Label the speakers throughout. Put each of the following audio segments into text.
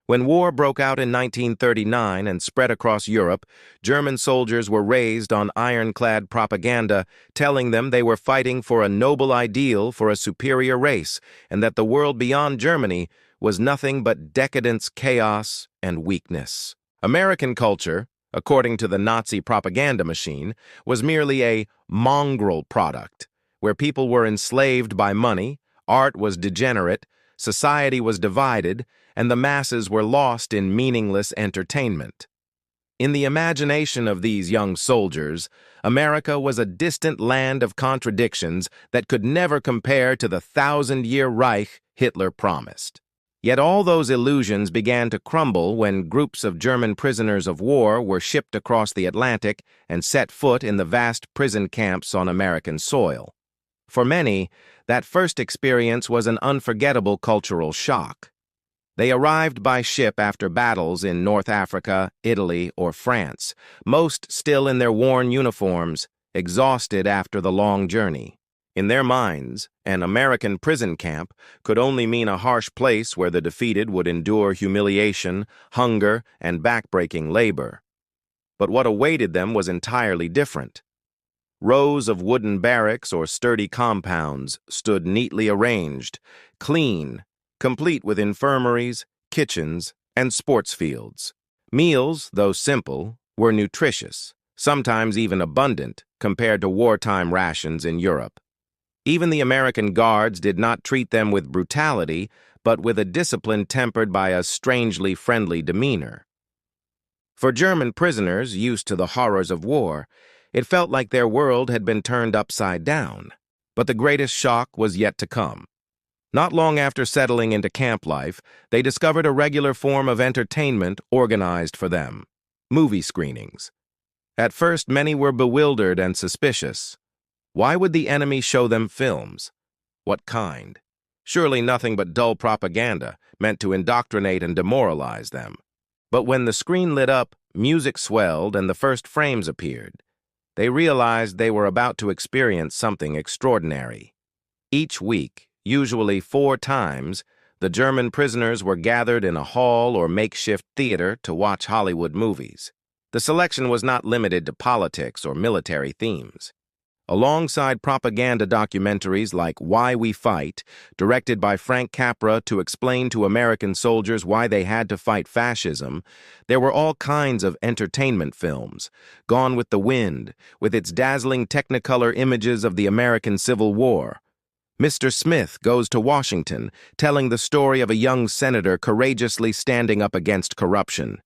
Speaker 1: When war broke out in 1939 and spread across Europe, German soldiers were raised on ironclad propaganda, telling them they were fighting for a noble ideal for a superior race, and that the world beyond Germany was nothing but decadence, chaos, and weakness. American culture, according to the Nazi propaganda machine, was merely a mongrel product, where people were enslaved by money, art was degenerate, society was divided, and the masses were lost in meaningless entertainment. In the imagination of these young soldiers, America was a distant land of contradictions that could never compare to the 1,000-year Reich Hitler promised. Yet all those illusions began to crumble when groups of German prisoners of war were shipped across the Atlantic and set foot in the vast prison camps on American soil. For many, that first experience was an unforgettable cultural shock. They arrived by ship after battles in North Africa, Italy, or France, most still in their worn uniforms, exhausted after the long journey. In their minds, an American prison camp could only mean a harsh place where the defeated would endure humiliation, hunger, and backbreaking labor. But what awaited them was entirely different. Rows of wooden barracks or sturdy compounds stood neatly arranged, clean, complete with infirmaries, kitchens, and sports fields. Meals, though simple, were nutritious, sometimes even abundant compared to wartime rations in Europe. Even the American guards did not treat them with brutality, but with a discipline tempered by a strangely friendly demeanor. For German prisoners used to the horrors of war, it felt like their world had been turned upside down. But the greatest shock was yet to come. Not long after settling into camp life, they discovered a regular form of entertainment organized for them: movie screenings. At first, many were bewildered and suspicious. Why would the enemy show them films? What kind? Surely nothing but dull propaganda meant to indoctrinate and demoralize them. But when the screen lit up, music swelled, and the first frames appeared. They realized they were about to experience something extraordinary. Each week, usually 4 times, the German prisoners were gathered in a hall or makeshift theater to watch Hollywood movies. The selection was not limited to politics or military themes. Alongside propaganda documentaries like Why We Fight, directed by Frank Capra to explain to American soldiers why they had to fight fascism, there were all kinds of entertainment films. Gone with the Wind, with its dazzling Technicolor images of the American Civil War. Mr. Smith Goes to Washington, telling the story of a young senator courageously standing up against corruption.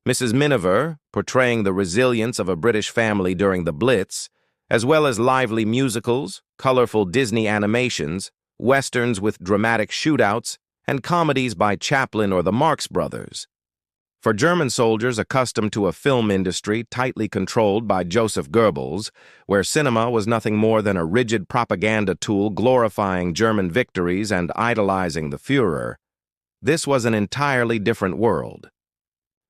Speaker 1: Mrs. Miniver, portraying the resilience of a British family during the Blitz, as well as lively musicals, colorful Disney animations, westerns with dramatic shootouts, and comedies by Chaplin or the Marx Brothers. For German soldiers accustomed to a film industry tightly controlled by Joseph Goebbels, where cinema was nothing more than a rigid propaganda tool glorifying German victories and idolizing the Führer, this was an entirely different world.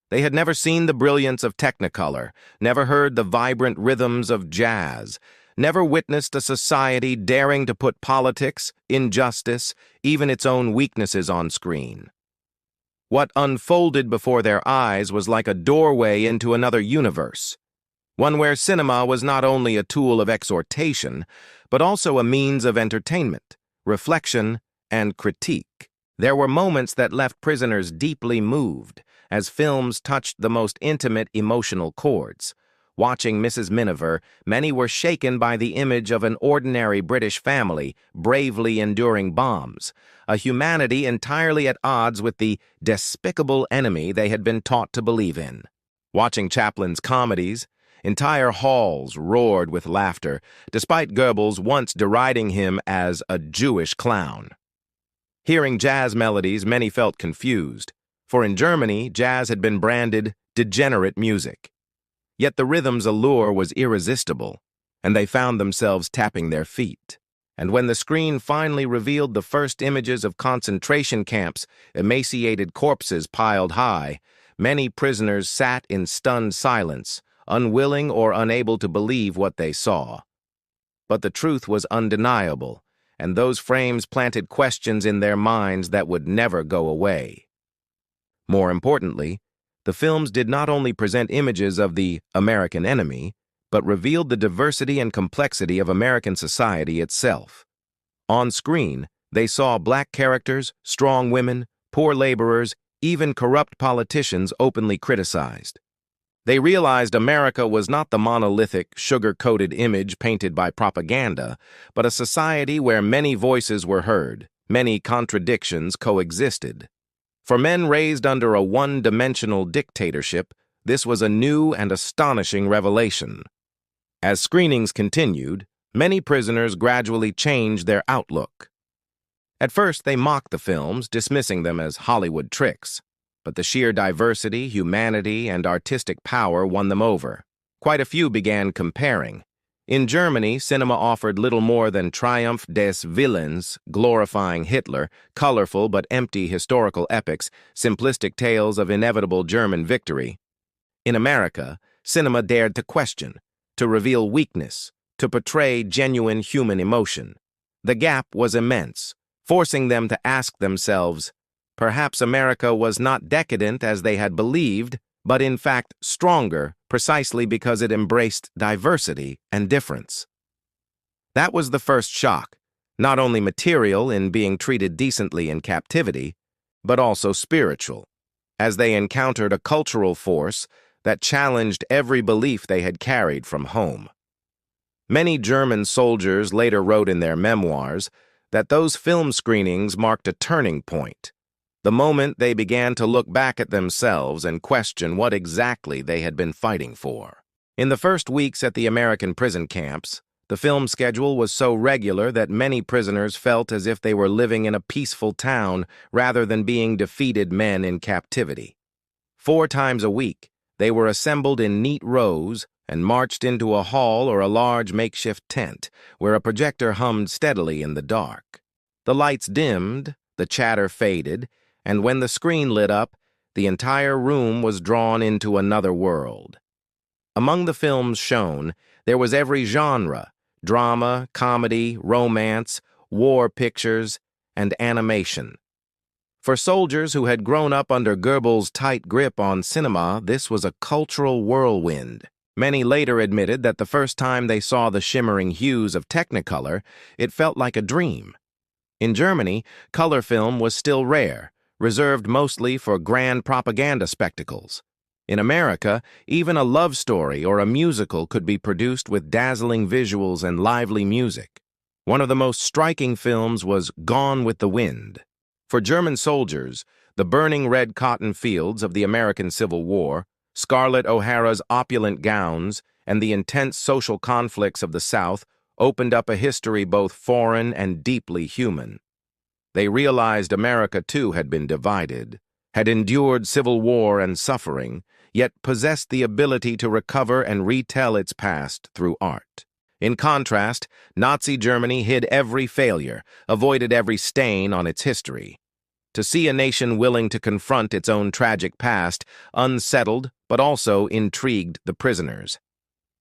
Speaker 1: They had never seen the brilliance of Technicolor, never heard the vibrant rhythms of jazz, never witnessed a society daring to put politics, injustice, even its own weaknesses on screen. What unfolded before their eyes was like a doorway into another universe, one where cinema was not only a tool of exhortation, but also a means of entertainment, reflection, and critique. There were moments that left prisoners deeply moved, as films touched the most intimate emotional chords. Watching Mrs. Miniver, many were shaken by the image of an ordinary British family bravely enduring bombs, a humanity entirely at odds with the despicable enemy they had been taught to believe in. Watching Chaplin's comedies, entire halls roared with laughter, despite Goebbels once deriding him as a Jewish clown. Hearing jazz melodies, many felt confused, for in Germany, jazz had been branded degenerate music. Yet the rhythm's allure was irresistible, and they found themselves tapping their feet. And when the screen finally revealed the first images of concentration camps, emaciated corpses piled high, many prisoners sat in stunned silence, unwilling or unable to believe what they saw. But the truth was undeniable, and those frames planted questions in their minds that would never go away. More importantly, the films did not only present images of the American enemy, but revealed the diversity and complexity of American society itself. On screen, they saw black characters, strong women, poor laborers, even corrupt politicians openly criticized. They realized America was not the monolithic, sugar-coated image painted by propaganda, but a society where many voices were heard, many contradictions coexisted. For men raised under a one-dimensional dictatorship, this was a new and astonishing revelation. As screenings continued, many prisoners gradually changed their outlook. At first, they mocked the films, dismissing them as Hollywood tricks. But the sheer diversity, humanity, and artistic power won them over. Quite a few began comparing. In Germany, cinema offered little more than Triumph des Villains, glorifying Hitler, colorful but empty historical epics, simplistic tales of inevitable German victory. In America, cinema dared to question, to reveal weakness, to portray genuine human emotion. The gap was immense, forcing them to ask themselves, perhaps America was not decadent as they had believed, but in fact stronger precisely because it embraced diversity and difference. That was the first shock, not only material in being treated decently in captivity, but also spiritual, as they encountered a cultural force that challenged every belief they had carried from home. Many German soldiers later wrote in their memoirs that those film screenings marked a turning point, the moment they began to look back at themselves and question what exactly they had been fighting for. In the first weeks at the American prison camps, the film schedule was so regular that many prisoners felt as if they were living in a peaceful town rather than being defeated men in captivity. 4 times a week, they were assembled in neat rows and marched into a hall or a large makeshift tent where a projector hummed steadily in the dark. The lights dimmed, the chatter faded, and when the screen lit up, the entire room was drawn into another world. Among the films shown, there was every genre: drama, comedy, romance, war pictures, and animation. For soldiers who had grown up under Goebbels' tight grip on cinema, this was a cultural whirlwind. Many later admitted that the first time they saw the shimmering hues of Technicolor, it felt like a dream. In Germany, color film was still rare, reserved mostly for grand propaganda spectacles. In America, even a love story or a musical could be produced with dazzling visuals and lively music. One of the most striking films was Gone with the Wind. For German soldiers, the burning red cotton fields of the American Civil War, Scarlett O'Hara's opulent gowns, and the intense social conflicts of the South opened up a history both foreign and deeply human. They realized America, too, had been divided, had endured civil war and suffering, yet possessed the ability to recover and retell its past through art. In contrast, Nazi Germany hid every failure, avoided every stain on its history. To see a nation willing to confront its own tragic past unsettled but also intrigued the prisoners.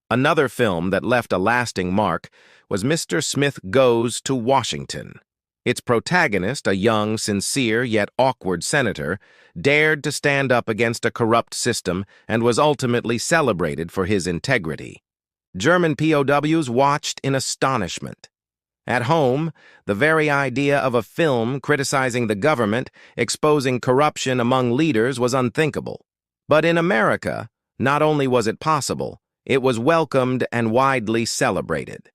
Speaker 1: Another film that left a lasting mark was Mr. Smith Goes to Washington. Its protagonist, a young, sincere, yet awkward senator, dared to stand up against a corrupt system and was ultimately celebrated for his integrity. German POWs watched in astonishment. At home, the very idea of a film criticizing the government, exposing corruption among leaders was unthinkable. But in America, not only was it possible, it was welcomed and widely celebrated.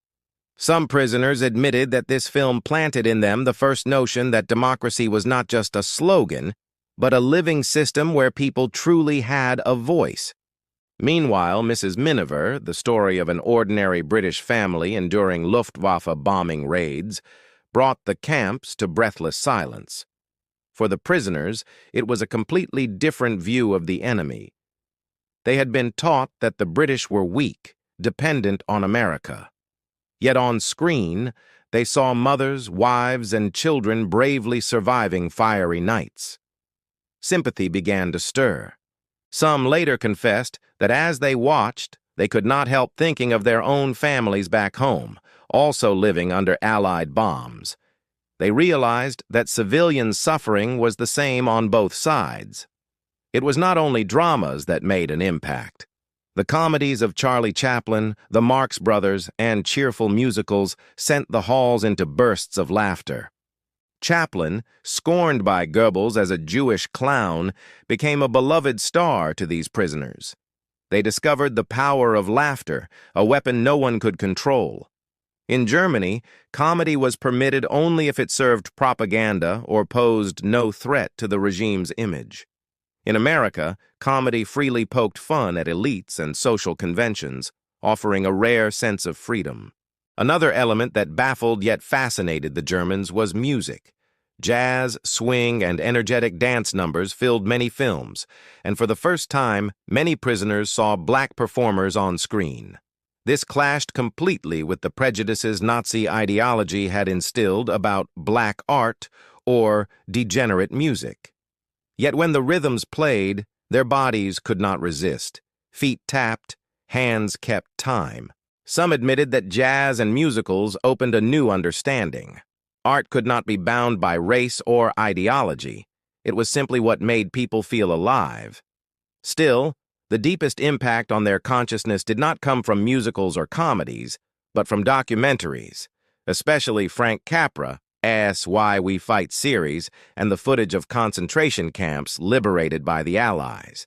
Speaker 1: Some prisoners admitted that this film planted in them the first notion that democracy was not just a slogan, but a living system where people truly had a voice. Meanwhile, Mrs. Miniver, the story of an ordinary British family enduring Luftwaffe bombing raids, brought the camps to breathless silence. For the prisoners, it was a completely different view of the enemy. They had been taught that the British were weak, dependent on America. Yet on screen, they saw mothers, wives, and children bravely surviving fiery nights. Sympathy began to stir. Some later confessed that as they watched, they could not help thinking of their own families back home, also living under Allied bombs. They realized that civilian suffering was the same on both sides. It was not only dramas that made an impact. The comedies of Charlie Chaplin, the Marx Brothers, and cheerful musicals sent the halls into bursts of laughter. Chaplin, scorned by Goebbels as a Jewish clown, became a beloved star to these prisoners. They discovered the power of laughter, a weapon no one could control. In Germany, comedy was permitted only if it served propaganda or posed no threat to the regime's image. In America, comedy freely poked fun at elites and social conventions, offering a rare sense of freedom. Another element that baffled yet fascinated the Germans was music. Jazz, swing, and energetic dance numbers filled many films, and for the first time, many prisoners saw black performers on screen. This clashed completely with the prejudices Nazi ideology had instilled about black art or degenerate music. Yet when the rhythms played, their bodies could not resist. Feet tapped, hands kept time. Some admitted that jazz and musicals opened a new understanding. Art could not be bound by race or ideology. It was simply what made people feel alive. Still, the deepest impact on their consciousness did not come from musicals or comedies, but from documentaries, especially Frank Capra's Why We Fight series and the footage of concentration camps liberated by the Allies.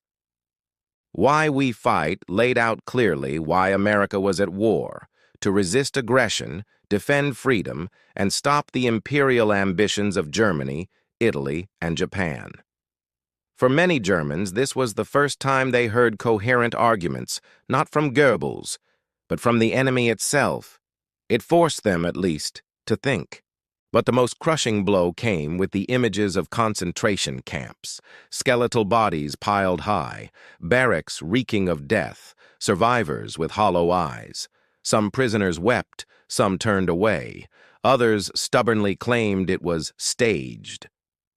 Speaker 1: Why We Fight laid out clearly why America was at war, to resist aggression, defend freedom, and stop the imperial ambitions of Germany, Italy, and Japan. For many Germans, this was the first time they heard coherent arguments, not from Goebbels, but from the enemy itself. It forced them, at least, to think. But the most crushing blow came with the images of concentration camps, skeletal bodies piled high, barracks reeking of death, survivors with hollow eyes. Some prisoners wept, some turned away. Others stubbornly claimed it was staged.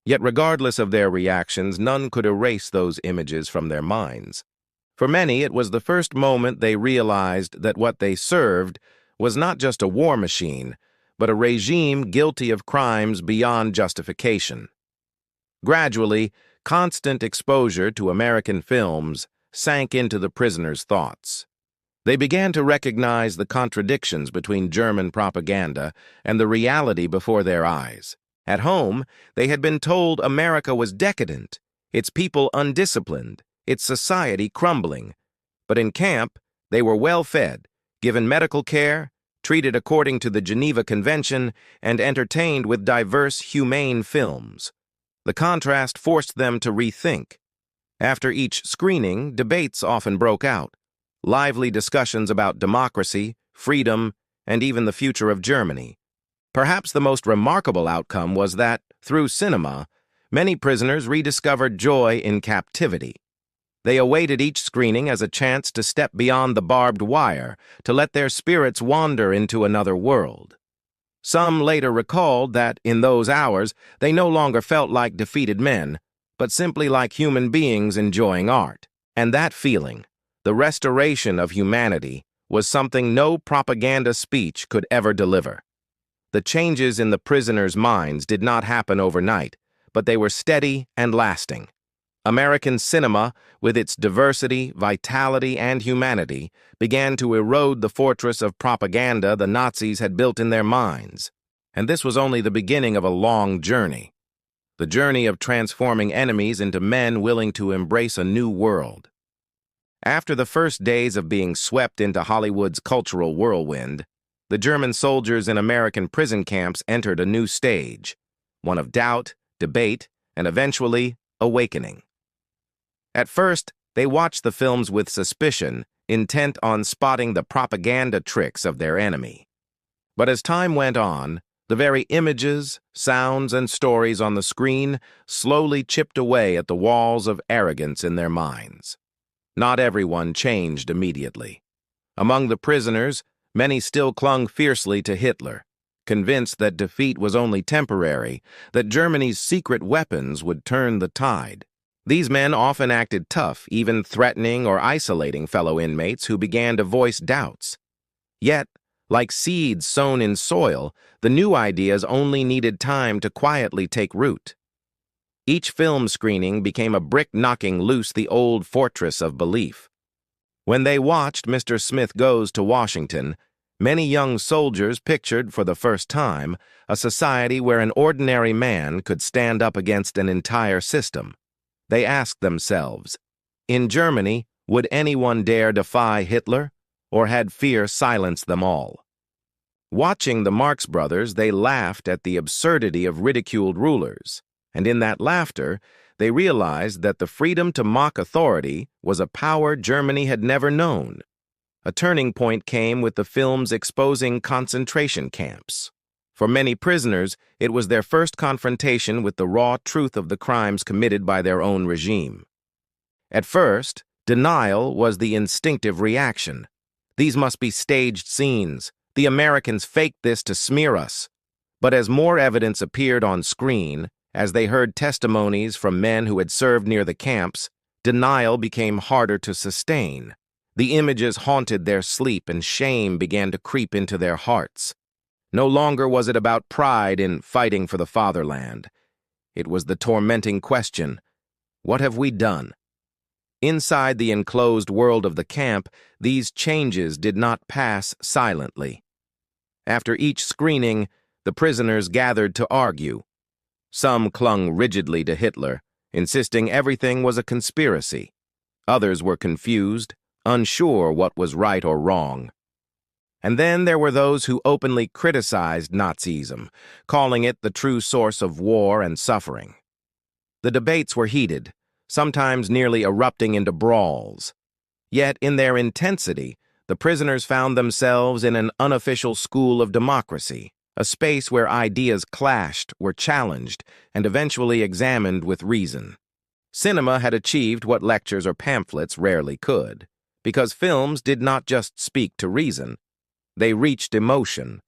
Speaker 1: Yet regardless of their reactions, none could erase those images from their minds. For many, it was the first moment they realized that what they served was not just a war machine, but a regime guilty of crimes beyond justification. Gradually, constant exposure to American films sank into the prisoners' thoughts. They began to recognize the contradictions between German propaganda and the reality before their eyes. At home, they had been told America was decadent, its people undisciplined, its society crumbling. But in camp, they were well-fed, given medical care, treated according to the Geneva Convention, and entertained with diverse, humane films. The contrast forced them to rethink. After each screening, debates often broke out. Lively discussions about democracy, freedom, and even the future of Germany. Perhaps the most remarkable outcome was that, through cinema, many prisoners rediscovered joy in captivity. They awaited each screening as a chance to step beyond the barbed wire, to let their spirits wander into another world. Some later recalled that, in those hours, they no longer felt like defeated men, but simply like human beings enjoying art. And that feeling, the restoration of humanity, was something no propaganda speech could ever deliver. The changes in the prisoners' minds did not happen overnight, but they were steady and lasting. American cinema, with its diversity, vitality, and humanity, began to erode the fortress of propaganda the Nazis had built in their minds. And this was only the beginning of a long journey. The journey of transforming enemies into men willing to embrace a new world. After the first days of being swept into Hollywood's cultural whirlwind, the German soldiers in American prison camps entered a new stage, one of doubt, debate, and eventually, awakening. At first, they watched the films with suspicion, intent on spotting the propaganda tricks of their enemy. But as time went on, the very images, sounds, and stories on the screen slowly chipped away at the walls of arrogance in their minds. Not everyone changed immediately. Among the prisoners, many still clung fiercely to Hitler, convinced that defeat was only temporary, that Germany's secret weapons would turn the tide. These men often acted tough, even threatening or isolating fellow inmates who began to voice doubts. Yet, like seeds sown in soil, the new ideas only needed time to quietly take root. Each film screening became a brick knocking loose the old fortress of belief. When they watched Mr. Smith Goes to Washington, many young soldiers pictured for the first time a society where an ordinary man could stand up against an entire system. They asked themselves, in Germany, would anyone dare defy Hitler, or had fear silenced them all? Watching the Marx Brothers, they laughed at the absurdity of ridiculed rulers, and in that laughter, they realized that the freedom to mock authority was a power Germany had never known. A turning point came with the films exposing concentration camps. For many prisoners, it was their first confrontation with the raw truth of the crimes committed by their own regime. At first, denial was the instinctive reaction. These must be staged scenes. The Americans faked this to smear us. But as more evidence appeared on screen, as they heard testimonies from men who had served near the camps, denial became harder to sustain. The images haunted their sleep and shame began to creep into their hearts. No longer was it about pride in fighting for the fatherland. It was the tormenting question, what have we done? Inside the enclosed world of the camp, these changes did not pass silently. After each screening, the prisoners gathered to argue. Some clung rigidly to Hitler, insisting everything was a conspiracy. Others were confused, unsure what was right or wrong. And then there were those who openly criticized Nazism, calling it the true source of war and suffering. The debates were heated, sometimes nearly erupting into brawls. Yet in their intensity, the prisoners found themselves in an unofficial school of democracy, a space where ideas clashed, were challenged, and eventually examined with reason. Cinema had achieved what lectures or pamphlets rarely could, because films did not just speak to reason, they reached emotion.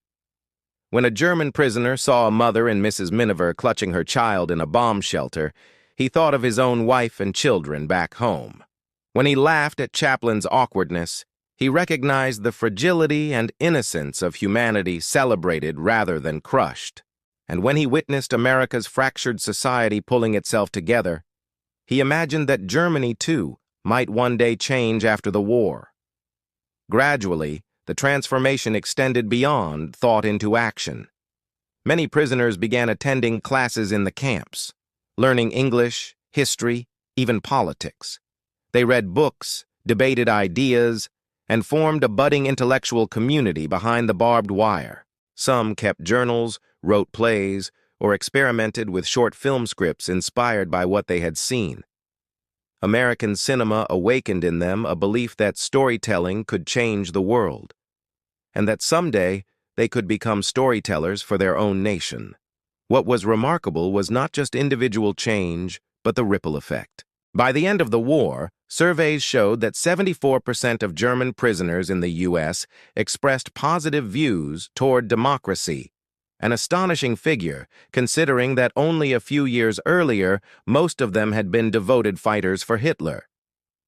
Speaker 1: When a German prisoner saw a mother in Mrs. Miniver clutching her child in a bomb shelter, he thought of his own wife and children back home. When he laughed at Chaplin's awkwardness, he recognized the fragility and innocence of humanity celebrated rather than crushed. And when he witnessed America's fractured society pulling itself together, he imagined that Germany, too, might one day change after the war. Gradually, the transformation extended beyond thought into action. Many prisoners began attending classes in the camps, learning English, history, even politics. They read books, debated ideas, and formed a budding intellectual community behind the barbed wire. Some kept journals, wrote plays, or experimented with short film scripts inspired by what they had seen. American cinema awakened in them a belief that storytelling could change the world, and that someday they could become storytellers for their own nation. What was remarkable was not just individual change, but the ripple effect. By the end of the war, surveys showed that 74% of German prisoners in the U.S. expressed positive views toward democracy, an astonishing figure considering that only a few years earlier most of them had been devoted fighters for Hitler.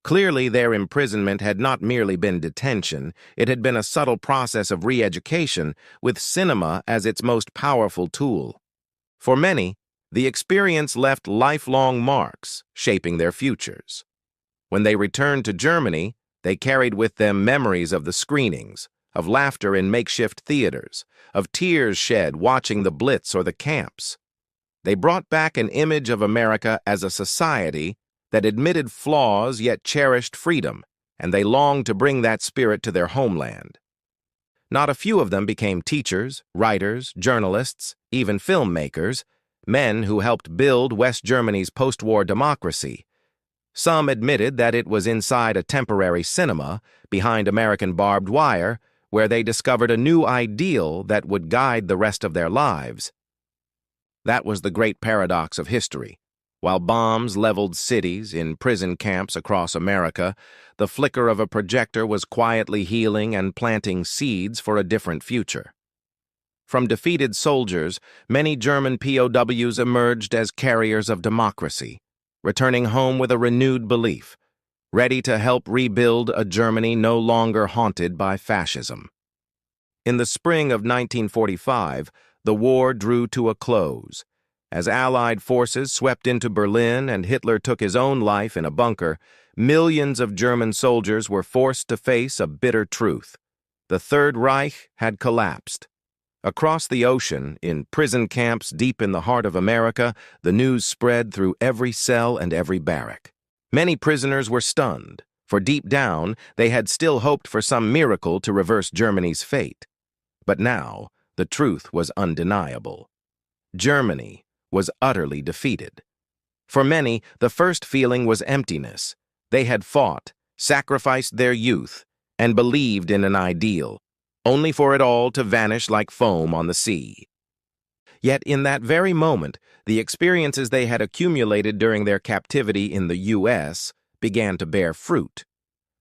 Speaker 1: Clearly, their imprisonment had not merely been detention, it had been a subtle process of re-education with cinema as its most powerful tool. For many, the experience left lifelong marks, shaping their futures. When they returned to Germany, they carried with them memories of the screenings, of laughter in makeshift theaters, of tears shed watching the Blitz or the camps. They brought back an image of America as a society that admitted flaws yet cherished freedom, and they longed to bring that spirit to their homeland. Not a few of them became teachers, writers, journalists, even filmmakers, men who helped build West Germany's post-war democracy. Some admitted that it was inside a temporary cinema, behind American barbed wire, where they discovered a new ideal that would guide the rest of their lives. That was the great paradox of history. While bombs leveled cities in prison camps across America, the flicker of a projector was quietly healing and planting seeds for a different future. From defeated soldiers, many German POWs emerged as carriers of democracy, returning home with a renewed belief, ready to help rebuild a Germany no longer haunted by fascism. In the spring of 1945, the war drew to a close, As Allied forces swept into Berlin and Hitler took his own life in a bunker, millions of German soldiers were forced to face a bitter truth. The Third Reich had collapsed. Across the ocean, in prison camps deep in the heart of America, the news spread through every cell and every barrack. Many prisoners were stunned, for deep down they had still hoped for some miracle to reverse Germany's fate. But now, the truth was undeniable. Germany was utterly defeated. For many, the first feeling was emptiness. They had fought, sacrificed their youth, and believed in an ideal, only for it all to vanish like foam on the sea. Yet in that very moment, the experiences they had accumulated during their captivity in the U.S. began to bear fruit.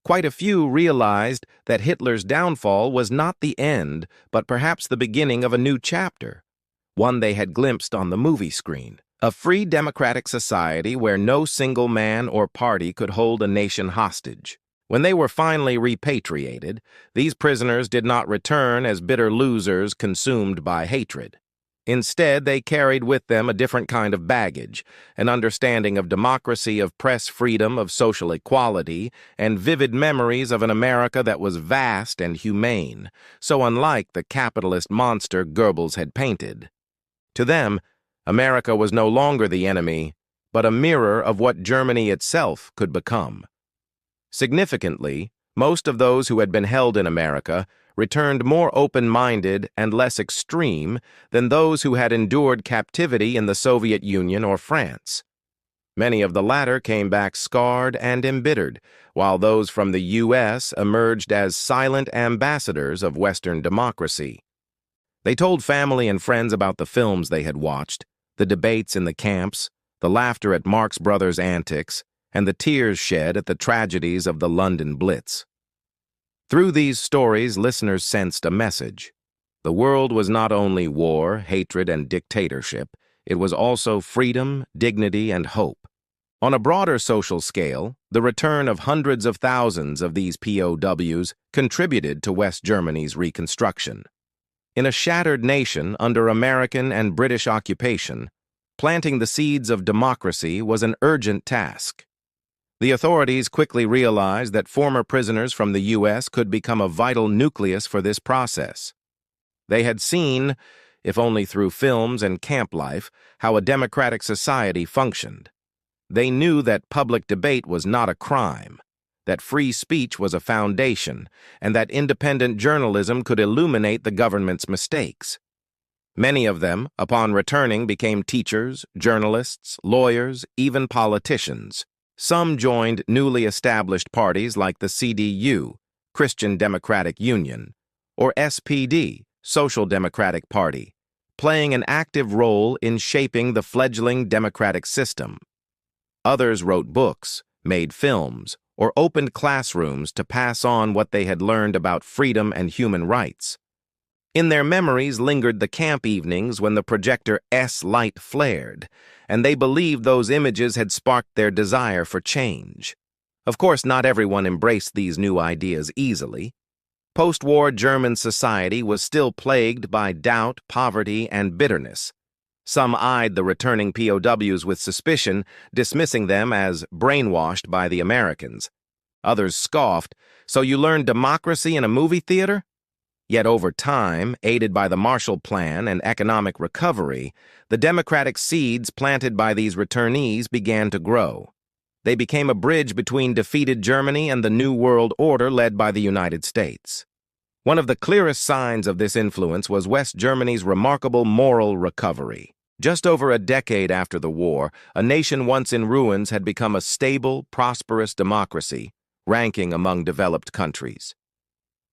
Speaker 1: Quite a few realized that Hitler's downfall was not the end, but perhaps the beginning of a new chapter, one they had glimpsed on the movie screen. A free democratic society where no single man or party could hold a nation hostage. When they were finally repatriated, these prisoners did not return as bitter losers consumed by hatred. Instead, they carried with them a different kind of baggage, an understanding of democracy, of press freedom, of social equality, and vivid memories of an America that was vast and humane, so unlike the capitalist monster Goebbels had painted. To them, America was no longer the enemy, but a mirror of what Germany itself could become. Significantly, most of those who had been held in America returned more open-minded and less extreme than those who had endured captivity in the Soviet Union or France. Many of the latter came back scarred and embittered, while those from the U.S. emerged as silent ambassadors of Western democracy. They told family and friends about the films they had watched, the debates in the camps, the laughter at Marx Brothers' antics, and the tears shed at the tragedies of the London Blitz. Through these stories, listeners sensed a message. The world was not only war, hatred, and dictatorship, it was also freedom, dignity, and hope. On a broader social scale, the return of hundreds of thousands of these POWs contributed to West Germany's reconstruction. In a shattered nation under American and British occupation, planting the seeds of democracy was an urgent task. The authorities quickly realized that former prisoners from the U.S. could become a vital nucleus for this process. They had seen, if only through films and camp life, how a democratic society functioned. They knew that public debate was not a crime, that free speech was a foundation, and that independent journalism could illuminate the government's mistakes. Many of them, upon returning, became teachers, journalists, lawyers, even politicians. Some joined newly established parties like the CDU, Christian Democratic Union, or SPD, Social Democratic Party, playing an active role in shaping the fledgling democratic system. Others wrote books, made films, or opened classrooms to pass on what they had learned about freedom and human rights. In their memories lingered the camp evenings when the projector S light flared, and they believed those images had sparked their desire for change. Of course, not everyone embraced these new ideas easily. Post-war German society was still plagued by doubt, poverty, and bitterness. Some eyed the returning POWs with suspicion, dismissing them as brainwashed by the Americans. Others scoffed, "So you learned democracy in a movie theater?" Yet over time, aided by the Marshall Plan and economic recovery, the democratic seeds planted by these returnees began to grow. They became a bridge between defeated Germany and the New World Order led by the United States. One of the clearest signs of this influence was West Germany's remarkable moral recovery. Just over a decade after the war, a nation once in ruins had become a stable, prosperous democracy, ranking among developed countries.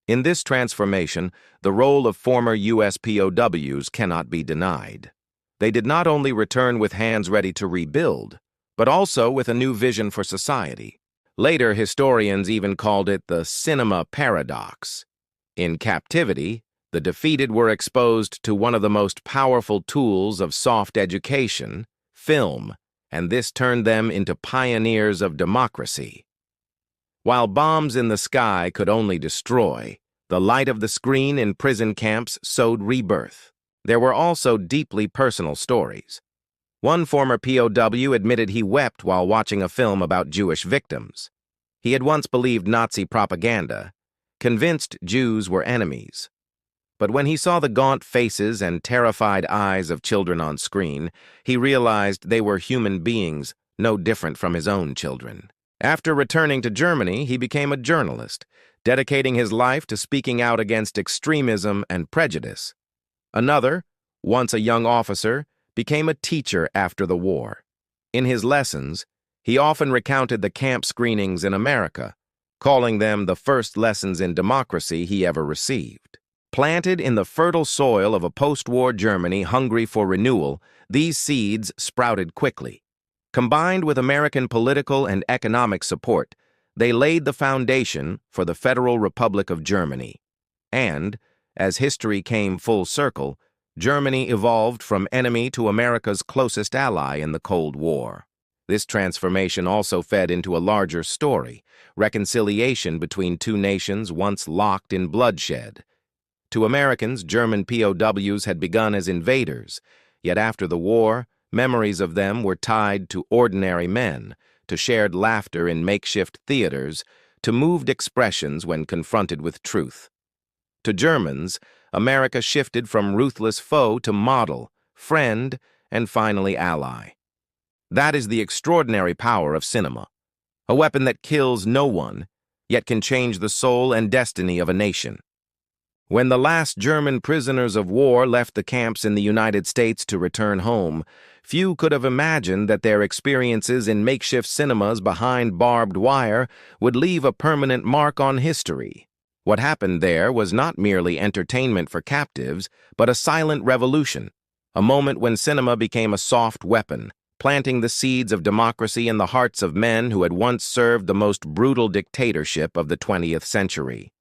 Speaker 1: In this transformation, the role of former U.S. POWs cannot be denied. They did not only return with hands ready to rebuild, but also with a new vision for society. Later, historians even called it the cinema paradox. In captivity, the defeated were exposed to one of the most powerful tools of soft education, film, and this turned them into pioneers of democracy. While bombs in the sky could only destroy, the light of the screen in prison camps sowed rebirth. There were also deeply personal stories. One former POW admitted he wept while watching a film about Jewish victims. He had once believed Nazi propaganda, convinced Jews were enemies. But when he saw the gaunt faces and terrified eyes of children on screen, he realized they were human beings, no different from his own children. After returning to Germany, he became a journalist, dedicating his life to speaking out against extremism and prejudice. Another, once a young officer, became a teacher after the war. In his lessons, he often recounted the camp screenings in America, calling them the first lessons in democracy he ever received. Planted in the fertile soil of a post-war Germany hungry for renewal, these seeds sprouted quickly. Combined with American political and economic support, they laid the foundation for the Federal Republic of Germany. And, as history came full circle, Germany evolved from enemy to America's closest ally in the Cold War. This transformation also fed into a larger story, reconciliation between two nations once locked in bloodshed. To Americans, German POWs had begun as invaders, yet after the war, memories of them were tied to ordinary men, to shared laughter in makeshift theaters, to moved expressions when confronted with truth. To Germans, America shifted from ruthless foe to model, friend, and finally ally. That is the extraordinary power of cinema, a weapon that kills no one, yet can change the soul and destiny of a nation. When the last German prisoners of war left the camps in the United States to return home, few could have imagined that their experiences in makeshift cinemas behind barbed wire would leave a permanent mark on history. What happened there was not merely entertainment for captives, but a silent revolution, a moment when cinema became a soft weapon, planting the seeds of democracy in the hearts of men who had once served the most brutal dictatorship of the 20th century.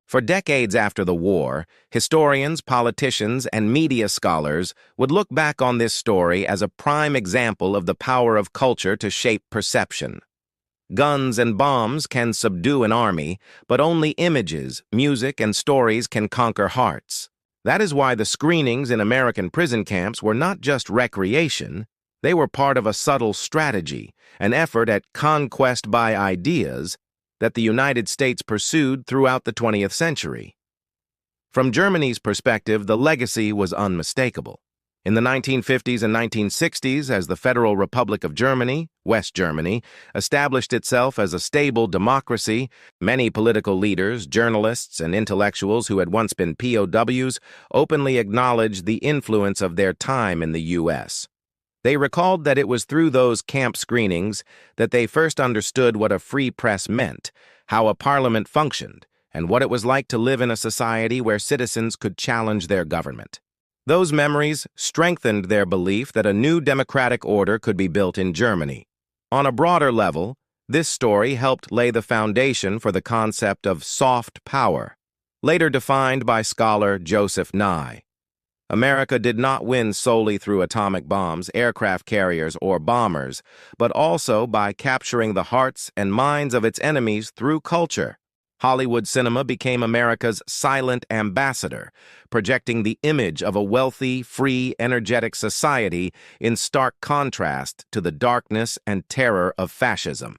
Speaker 1: For decades after the war, historians, politicians, and media scholars would look back on this story as a prime example of the power of culture to shape perception. Guns and bombs can subdue an army, but only images, music, and stories can conquer hearts. That is why the screenings in American prison camps were not just recreation. They were part of a subtle strategy, an effort at conquest by ideas that the United States pursued throughout the 20th century. From Germany's perspective, the legacy was unmistakable. In the 1950s and 1960s, as the Federal Republic of Germany, West Germany, established itself as a stable democracy, many political leaders, journalists, and intellectuals who had once been POWs openly acknowledged the influence of their time in the U.S. They recalled that it was through those camp screenings that they first understood what a free press meant, how a parliament functioned, and what it was like to live in a society where citizens could challenge their government. Those memories strengthened their belief that a new democratic order could be built in Germany. On a broader level, this story helped lay the foundation for the concept of soft power, later defined by scholar Joseph Nye. America did not win solely through atomic bombs, aircraft carriers, or bombers, but also by capturing the hearts and minds of its enemies through culture. Hollywood cinema became America's silent ambassador, projecting the image of a wealthy, free, energetic society in stark contrast to the darkness and terror of fascism.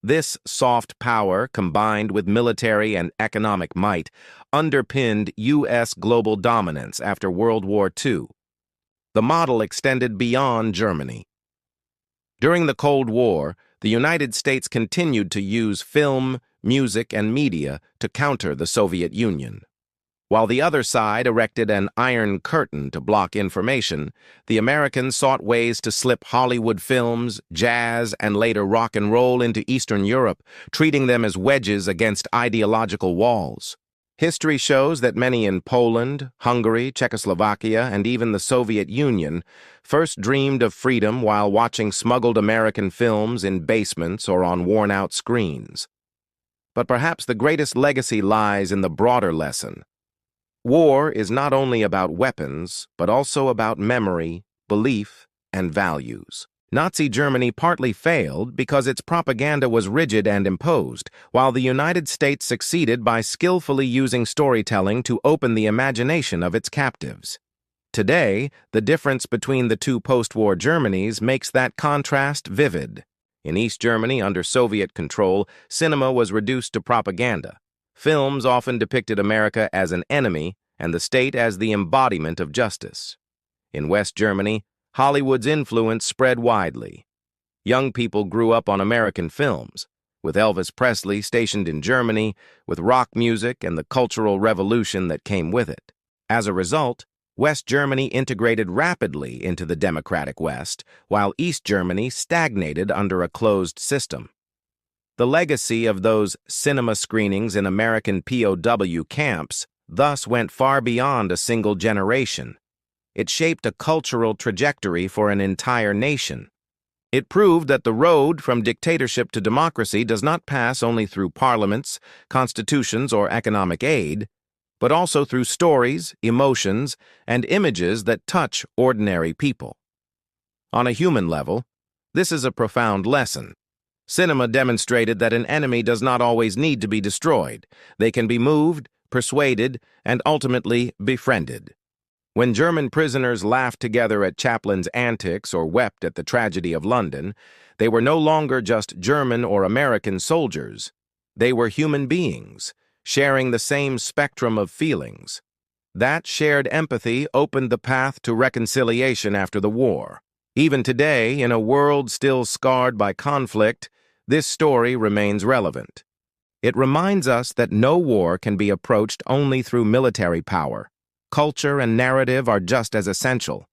Speaker 1: This soft power, combined with military and economic might, underpinned U.S. global dominance after World War II. The model extended beyond Germany. During the Cold War, the United States continued to use film, music, and media to counter the Soviet Union. While the other side erected an iron curtain to block information, the Americans sought ways to slip Hollywood films, jazz, and later rock and roll into Eastern Europe, treating them as wedges against ideological walls. History shows that many in Poland, Hungary, Czechoslovakia, and even the Soviet Union first dreamed of freedom while watching smuggled American films in basements or on worn-out screens. But perhaps the greatest legacy lies in the broader lesson. War is not only about weapons, but also about memory, belief, and values. Nazi Germany partly failed because its propaganda was rigid and imposed, while the United States succeeded by skillfully using storytelling to open the imagination of its captives. Today, the difference between the two post-war Germanys makes that contrast vivid. In East Germany, under Soviet control, cinema was reduced to propaganda. Films often depicted America as an enemy and the state as the embodiment of justice. In West Germany, Hollywood's influence spread widely. Young people grew up on American films, with Elvis Presley stationed in Germany, with rock music and the cultural revolution that came with it. As a result, West Germany integrated rapidly into the democratic West, while East Germany stagnated under a closed system. The legacy of those cinema screenings in American POW camps thus went far beyond a single generation. It shaped a cultural trajectory for an entire nation. It proved that the road from dictatorship to democracy does not pass only through parliaments, constitutions, or economic aid, but also through stories, emotions, and images that touch ordinary people. On a human level, this is a profound lesson. Cinema demonstrated that an enemy does not always need to be destroyed. They can be moved, persuaded, and ultimately befriended. When German prisoners laughed together at Chaplin's antics or wept at the tragedy of London, they were no longer just German or American soldiers. They were human beings, sharing the same spectrum of feelings. That shared empathy opened the path to reconciliation after the war. Even today, in a world still scarred by conflict, this story remains relevant. It reminds us that no war can be approached only through military power. Culture and narrative are just as essential.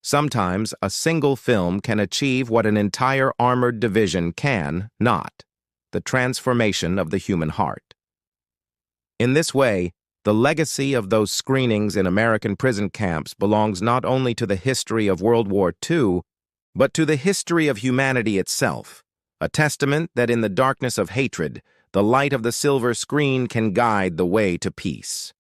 Speaker 1: Sometimes a single film can achieve what an entire armored division can not: the transformation of the human heart. In this way, the legacy of those screenings in American prison camps belongs not only to the history of World War II, but to the history of humanity itself, a testament that in the darkness of hatred, the light of the silver screen can guide the way to peace.